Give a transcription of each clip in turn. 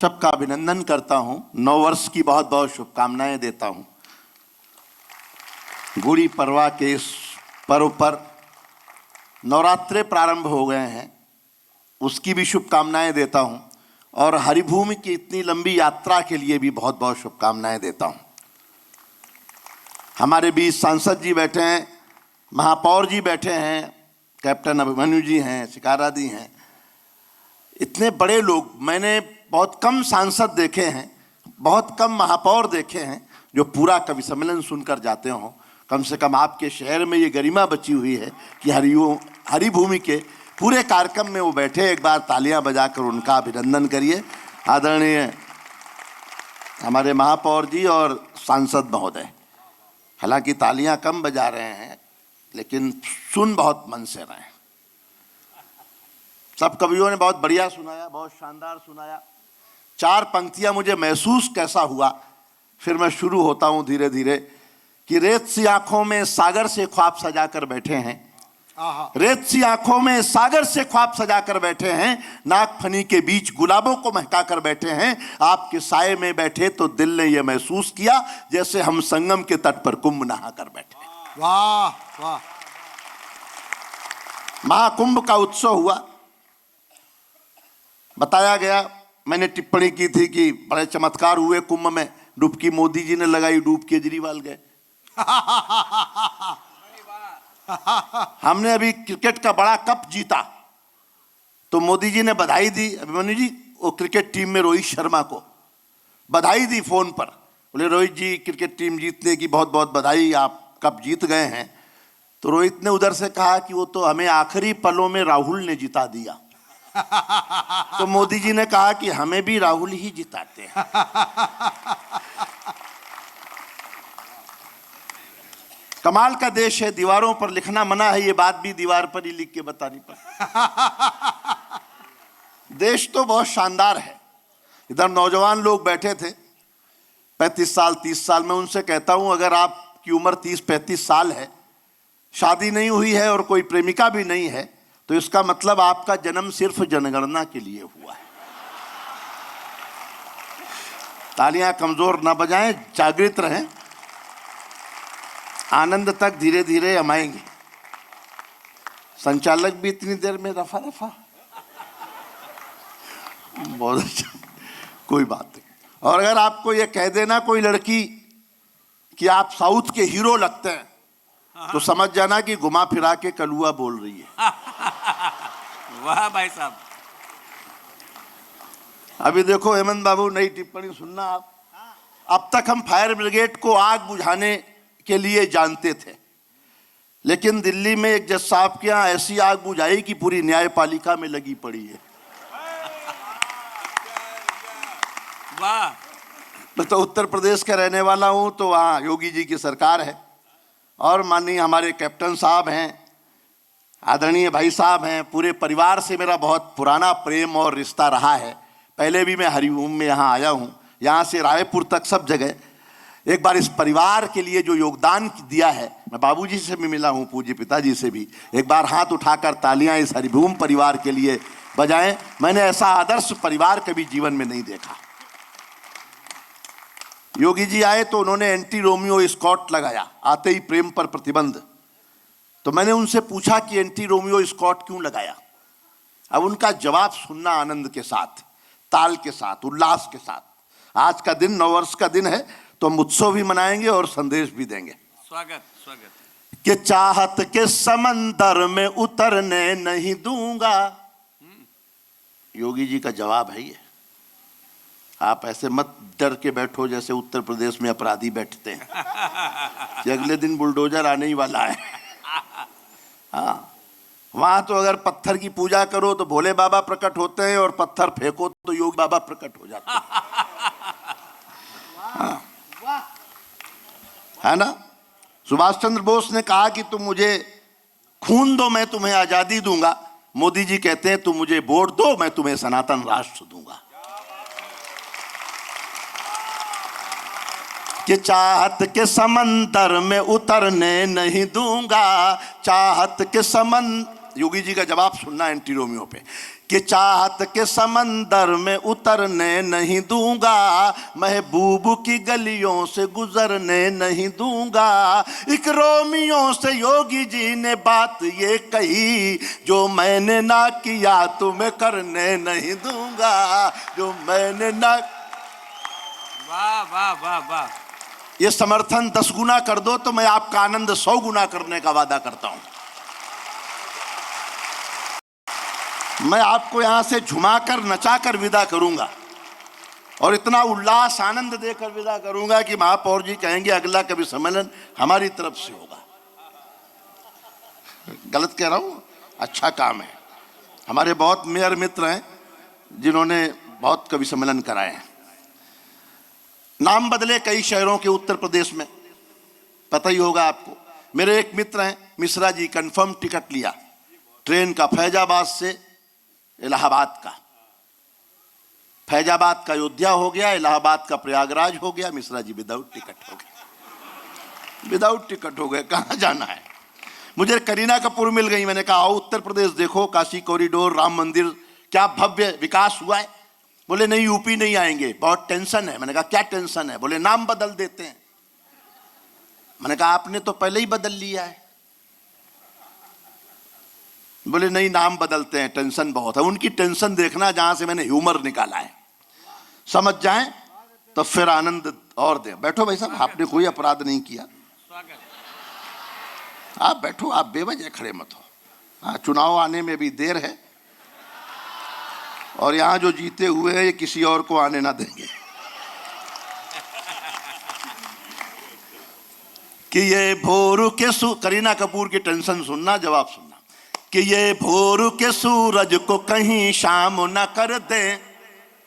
सबका अभिनंदन करता हूं, नव वर्ष की बहुत बहुत शुभकामनाएं देता हूं। गुड़ी पड़वा के इस पर्व पर नवरात्रे प्रारंभ हो गए हैं, उसकी भी शुभकामनाएं देता हूं और हरिभूमि की इतनी लंबी यात्रा के लिए भी बहुत बहुत शुभकामनाएं देता हूं। हमारे बीच सांसद जी बैठे हैं, महापौर जी बैठे हैं, कैप्टन अभिमन्यु जी हैं, शिकारा दी हैं, इतने बड़े लोग मैंने बहुत कम सांसद देखे हैं, बहुत कम महापौर देखे हैं जो पूरा कवि सम्मेलन सुनकर जाते हों। कम से कम आपके शहर में ये गरिमा बची हुई है कि हरिभूमि के पूरे कार्यक्रम में वो बैठे। एक बार तालियां बजाकर उनका अभिनंदन करिए। आदरणीय हमारे महापौर जी और सांसद महोदय, हालांकि तालियां कम बजा रहे हैं लेकिन सुन बहुत मन से रहे हैं। सब कवियों ने बहुत बढ़िया सुनाया, बहुत शानदार सुनाया। 4 पंक्तियां मुझे महसूस कैसा हुआ, फिर मैं शुरू होता हूं धीरे धीरे। कि रेत सी आंखों में सागर से ख्वाब सजा कर बैठे हैं, रेत सी आंखों में सागर से ख्वाब सजा कर बैठे हैं, नाक फनी के बीच गुलाबों को महका कर बैठे हैं। आपके साये में बैठे तो दिल ने यह महसूस किया जैसे हम संगम के तट पर कुंभ नहा कर बैठे। वाह वाह। महाकुंभ का उत्सव हुआ, बताया गया, मैंने टिप्पणी की थी कि बड़े चमत्कार हुए कुंभ में। डुबकी मोदी जी ने लगाई, डूब केजरीवाल गए। हमने अभी क्रिकेट का बड़ा कप जीता तो मोदी जी ने बधाई दी, अभिमन्यु जी वो क्रिकेट टीम में रोहित शर्मा को बधाई दी फोन पर। बोले रोहित जी क्रिकेट टीम जीतने की बहुत बहुत बधाई, आप कप जीत गए हैं। तो रोहित ने उधर से कहा कि वो तो हमें आखिरी पलों में राहुल ने जिता दिया। तो मोदी जी ने कहा कि हमें भी राहुल ही जिताते हैं। कमाल का देश है, दीवारों पर लिखना मना है, ये बात भी दीवार पर ही लिख के बतानी पड़ी। देश तो बहुत शानदार है। इधर नौजवान लोग बैठे थे 35 साल 30 साल, मैं उनसे कहता हूं अगर आपकी उम्र 30-35 साल है, शादी नहीं हुई है और कोई प्रेमिका भी नहीं है, तो इसका मतलब आपका जन्म सिर्फ जनगणना के लिए हुआ है। तालियां कमजोर ना बजाएं, जागृत रहें, आनंद तक धीरे धीरे हम आएंगे। संचालक भी इतनी देर में रफा रफा, बहुत अच्छा, कोई बात नहीं। और अगर आपको ये कह देना कोई लड़की कि आप साउथ के हीरो लगते हैं तो समझ जाना कि घुमा फिरा के कलुआ बोल रही है। वाह भाई साहब। अभी देखो हेमंत बाबू, नई टिप्पणी सुनना आप। अब तक हम फायर ब्रिगेड को आग बुझाने के लिए जानते थे, लेकिन दिल्ली में एक जज साहब के यहाँ ऐसी आग बुझाई कि पूरी न्यायपालिका में लगी पड़ी है। वाह। मैं तो उत्तर प्रदेश का रहने वाला हूं, तो वहाँ योगी जी की सरकार है और माननीय हमारे कैप्टन साहब हैं, आदरणीय भाई साहब हैं। पूरे परिवार से मेरा बहुत पुराना प्रेम और रिश्ता रहा है। पहले भी मैं हरिभूमि में यहाँ आया हूँ, यहाँ से रायपुर तक सब जगह। एक बार इस परिवार के लिए जो योगदान दिया है, मैं बाबूजी से भी मिला हूँ, पूज्य पिताजी से भी। एक बार हाथ उठाकर तालियां इस हरिभूमि परिवार के लिए बजाएं। मैंने ऐसा आदर्श परिवार कभी जीवन में नहीं देखा। योगी जी आए तो उन्होंने एंटी रोमियो स्कॉट लगाया, आते ही प्रेम पर प्रतिबंध। तो मैंने उनसे पूछा कि एंटी रोमियो स्कॉट क्यों लगाया। अब उनका जवाब सुनना आनंद के साथ, ताल के साथ, उल्लास के साथ। आज का दिन नववर्ष का दिन है तो हम उत्सव भी मनाएंगे और संदेश भी देंगे। स्वागत स्वागत। कि चाहत के समंदर में उतरने नहीं दूंगा, योगी जी का जवाब है ये। आप ऐसे मत डर के बैठो जैसे उत्तर प्रदेश में अपराधी बैठते हैं कि अगले दिन बुलडोजर आने ही वाला है। हाँ, वहां तो अगर पत्थर की पूजा करो तो भोले बाबा प्रकट होते हैं और पत्थर फेंको तो योगी बाबा प्रकट हो जाते हैं। हाँ, है ना। सुभाष चंद्र बोस ने कहा कि तुम मुझे खून दो मैं तुम्हें आजादी दूंगा। मोदी जी कहते हैं तुम मुझे वोट दो मैं तुम्हें सनातन राष्ट्र दूंगा। कि चाहत के समंदर में उतरने नहीं दूंगा, चाहत के योगी जी का जवाब सुनना एंटी रोमियो पे। कि चाहत के समंदर में उतरने नहीं दूंगा, महबूब की गलियों से गुजरने नहीं दूंगा। एक रोमियो से योगी जी ने बात ये कही, जो मैंने ना किया तुम्हें करने नहीं दूंगा, जो मैंने ना। वाह वाह वाह वाह। ये समर्थन 10 गुना कर दो तो मैं आपका आनंद 100 गुना करने का वादा करता हूं। मैं आपको यहां से झुमाकर नचाकर विदा करूंगा और इतना उल्लास आनंद देकर विदा करूंगा कि महापौर जी कहेंगे अगला कवि सम्मेलन हमारी तरफ से होगा। गलत कह रहा हूं? अच्छा काम है। हमारे बहुत मेयर मित्र हैं जिन्होंने बहुत कवि सम्मेलन कराए हैं। नाम बदले कई शहरों के उत्तर प्रदेश में, पता ही होगा आपको। मेरे एक मित्र हैं मिश्रा जी, कंफर्म टिकट लिया ट्रेन का, फैजाबाद से इलाहाबाद का। फैजाबाद का अयोध्या हो गया, इलाहाबाद का प्रयागराज हो गया। मिश्रा जी विदाउट टिकट हो गए, विदाउट टिकट हो गए। कहाँ जाना है? मुझे करीना कपूर मिल गई। मैंने कहा आओ उत्तर प्रदेश देखो, काशी कॉरिडोर, राम मंदिर, क्या भव्य विकास हुआ है। बोले नहीं यूपी नहीं आएंगे, बहुत टेंशन है। मैंने कहा क्या टेंशन है? बोले नाम बदल देते हैं। मैंने कहा आपने तो पहले ही बदल लिया है। बोले नहीं नाम बदलते हैं, टेंशन बहुत है। उनकी टेंशन देखना जहां से मैंने ह्यूमर निकाला है। समझ जाएं तो फिर आनंद और दें। बैठो भाई साहब, आपने कोई अपराध नहीं किया। आप बैठो, आप बेवजह खड़े मत हो। हाँ, चुनाव आने में भी देर है और यहां जो जीते हुए हैं ये किसी और को आने ना देंगे। कि ये भोर के करीना कपूर की टेंशन सुनना, जवाब सुनना। कि ये भोर के सूरज को कहीं शाम न कर दे।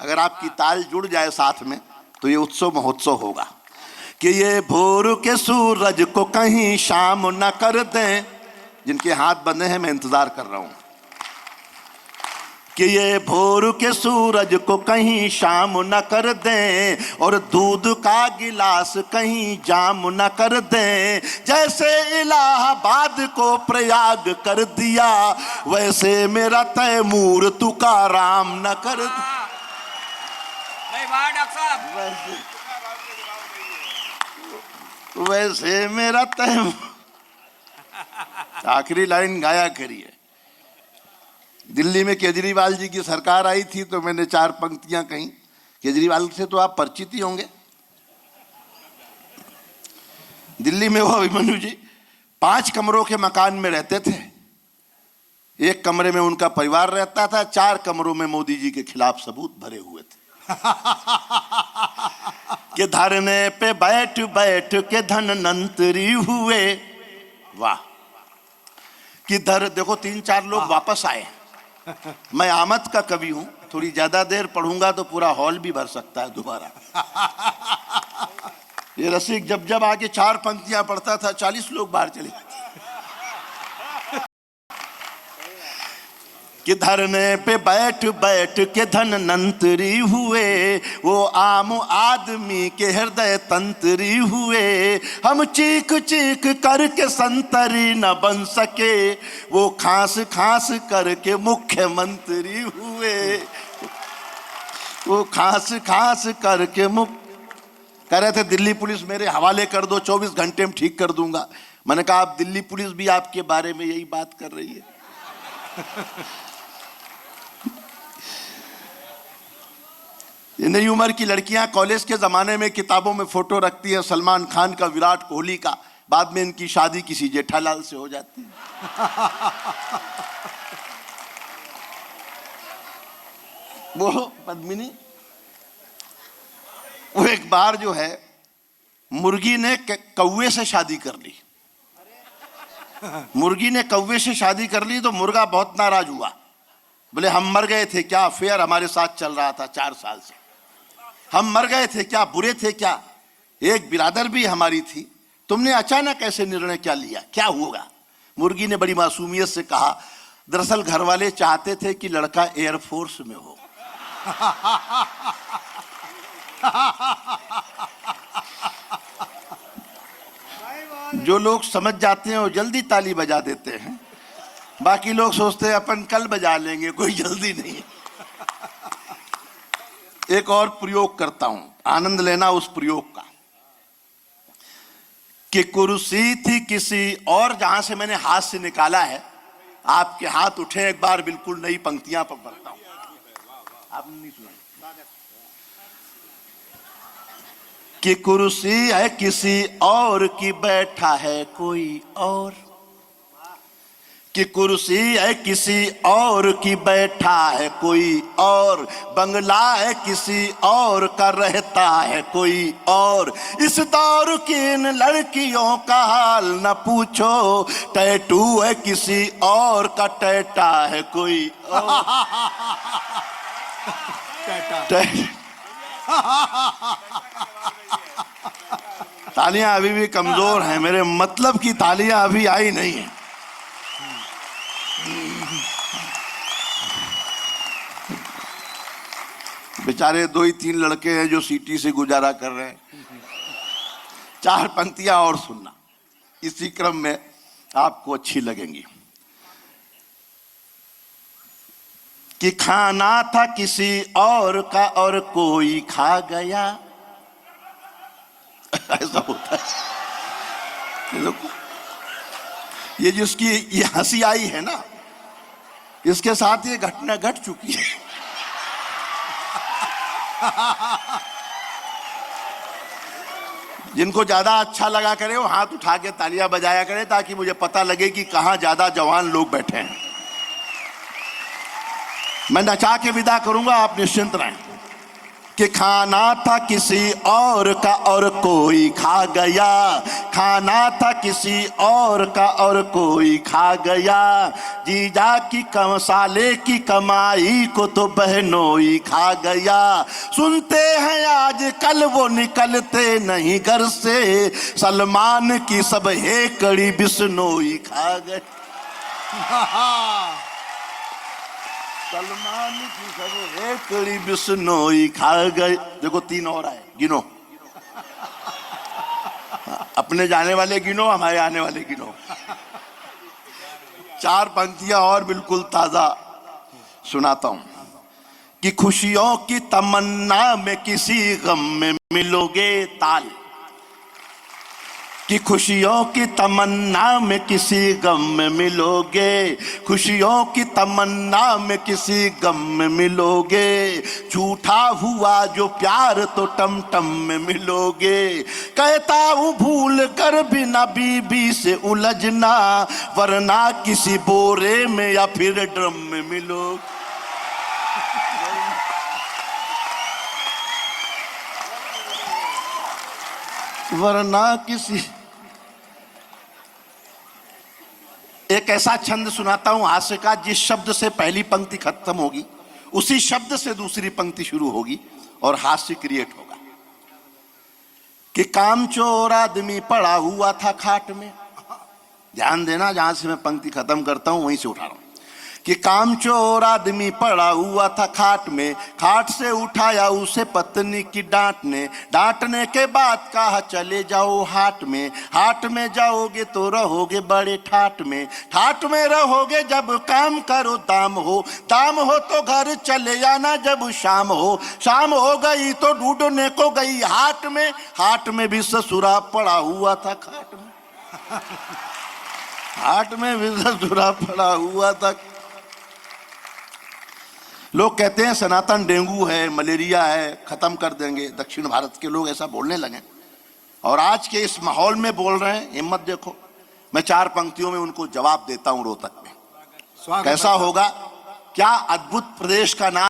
अगर आपकी ताल जुड़ जाए साथ में तो ये उत्सव महोत्सव होगा। कि ये भोर के सूरज को कहीं शाम न कर दे। जिनके हाथ बंधे हैं मैं इंतजार कर रहा हूं। कि ये भोर के सूरज को कहीं शाम न कर दें और दूध का गिलास कहीं जाम न कर दें। जैसे इलाहाबाद को प्रयाग कर दिया, वैसे मेरा तैमूर तुकाराम न कर दे। वैसे मेरा तैमूर। आखिरी लाइन गाया करिए। दिल्ली में केजरीवाल जी की सरकार आई थी तो मैंने 4 पंक्तियां कहीं। केजरीवाल से तो आप परिचित ही होंगे। दिल्ली में वो अभिमन्यु जी 5 कमरों के मकान में रहते थे। एक कमरे में उनका परिवार रहता था, 4 कमरों में मोदी जी के खिलाफ सबूत भरे हुए थे। कि धरने पे बैठ बैठ के धनवंतरी हुए। वाह। कि देखो 3-4 लोग वापस आए। मैं आमद का कवि हूं, थोड़ी ज्यादा देर पढ़ूंगा तो पूरा हॉल भी भर सकता है दोबारा। ये रसिक जब जब आके 4 पंक्तियां पढ़ता था 40 लोग बाहर चले जाते। कि धरने पे बैठ बैठ के धनवंतरी हुए, वो आम आदमी के हृदय तंत्री हुए। हम चीख चीख करके संतरी न बन सके, वो खांस खांस करके मुख्यमंत्री हुए। वो खांस खांस करके कह रहे थे दिल्ली पुलिस मेरे हवाले कर दो, 24 घंटे में ठीक कर दूंगा। मैंने कहा आप दिल्ली पुलिस भी आपके बारे में यही बात कर रही है। ये नई उम्र की लड़कियां कॉलेज के जमाने में किताबों में फोटो रखती हैं सलमान खान का, विराट कोहली का। बाद में इनकी शादी किसी जेठालाल से हो जाती है। वो पद्मिनी, वो एक बार जो है मुर्गी ने कौवे से शादी कर ली। मुर्गी ने कौवे से शादी कर ली तो मुर्गा बहुत नाराज हुआ। बोले हम मर गए थे क्या? अफेयर हमारे साथ चल रहा था 4 साल से। हम मर गए थे क्या? बुरे थे क्या? एक बिरादर भी हमारी थी, तुमने अचानक ऐसे निर्णय क्या लिया? क्या होगा? मुर्गी ने बड़ी मासूमियत से कहा दरअसल घर वाले चाहते थे कि लड़का एयरफोर्स में हो। जो लोग समझ जाते हैं वो जल्दी ताली बजा देते हैं, बाकी लोग सोचते हैं अपन कल बजा लेंगे, कोई जल्दी नहीं है। एक और प्रयोग करता हूं, आनंद लेना उस प्रयोग का। कि कुर्सी थी किसी और, जहां से मैंने हाथ से निकाला है, आपके हाथ उठे एक बार, बिल्कुल नई पंक्तियां पर पढ़ता हूं। आपने नहीं सुना? कि कुर्सी है किसी और की, बैठा है कोई और। कि कुर्सी है किसी और की, बैठा है कोई और। बंगला है किसी और का, रहता है कोई और। इस दौर की इन लड़कियों का हाल न पूछो, टैटू है किसी और का, टैटा है कोई और। तालियां अभी भी कमजोर हैं, मेरे मतलब की तालियां अभी आई नहीं है। बेचारे 2 ही 3 लड़के हैं जो सीटी से गुजारा कर रहे हैं। 4 पंक्तियां और सुनना, इसी क्रम में आपको अच्छी लगेंगी। कि खाना था किसी और का और कोई खा गया। ऐसा होता है। ये जिसकी ये हंसी आई है ना, इसके साथ ये घटना घट चुकी है। जिनको ज्यादा अच्छा लगा करे वो हाथ उठा के तालियां बजाया करे, ताकि मुझे पता लगे कि कहां ज्यादा जवान लोग बैठे हैं। मैं नचा के विदा करूंगा, आप निश्चिंत रहें। कि खाना था किसी और का और कोई खा गया। खाना था किसी और का और कोई खा गया। जीजा की साले की कमाई को तो बहनोई खा गया। सुनते हैं आज कल वो निकलते नहीं घर से, सलमान की सब हेकड़ी बिश्नोई खा गए। सलमान की सब हेकड़ी बिश्नोई खा गए। देखो 3 और आए, गिनो। अपने जाने वाले गिनो, हमारे आने वाले गिनो। 4 पंक्तियां और बिल्कुल ताजा सुनाता हूं। कि खुशियों की तमन्ना में किसी गम में मिलोगे ताल। कि खुशियों की तमन्ना में किसी गम में मिलोगे। खुशियों की तमन्ना में किसी गम में मिलोगे। झूठा हुआ जो प्यार तो टम टम में मिलोगे। कहता हूँ भूल कर भी ना बीबी से उलझना, वरना किसी बोरे में या फिर ड्रम में मिलोगे। वरना किसी। एक ऐसा छंद सुनाता हूं हास्य का, जिस शब्द से पहली पंक्ति खत्म होगी उसी शब्द से दूसरी पंक्ति शुरू होगी और हास्य क्रिएट होगा। कि कामचोर आदमी पड़ा हुआ था खाट में। ध्यान देना, जहां से मैं पंक्ति खत्म करता हूं वहीं से उठा रहा हूं। कि कामचोर आदमी पड़ा हुआ था खाट में। खाट से उठाया उसे पत्नी की डांट ने। डांटने के बाद कहा चले जाओ हाट में। हाट में जाओगे तो रहोगे बड़े ठाट में। ठाट में रहोगे जब काम करो दाम हो। दाम हो तो घर चले आना जब शाम हो। शाम हो गई तो ढूंढने को गई हाट में। हाट में भी ससुरा पड़ा हुआ था खाट में। हाट में भी ससुरा पड़ा हुआ था। लोग कहते हैं सनातन डेंगू है, मलेरिया है, खत्म कर देंगे। दक्षिण भारत के लोग ऐसा बोलने लगे और आज के इस माहौल में बोल रहे हैं। हिम्मत देखो, मैं 4 पंक्तियों में उनको जवाब देता हूं रोहतक में। कैसा होगा, क्या अद्भुत प्रदेश का नाम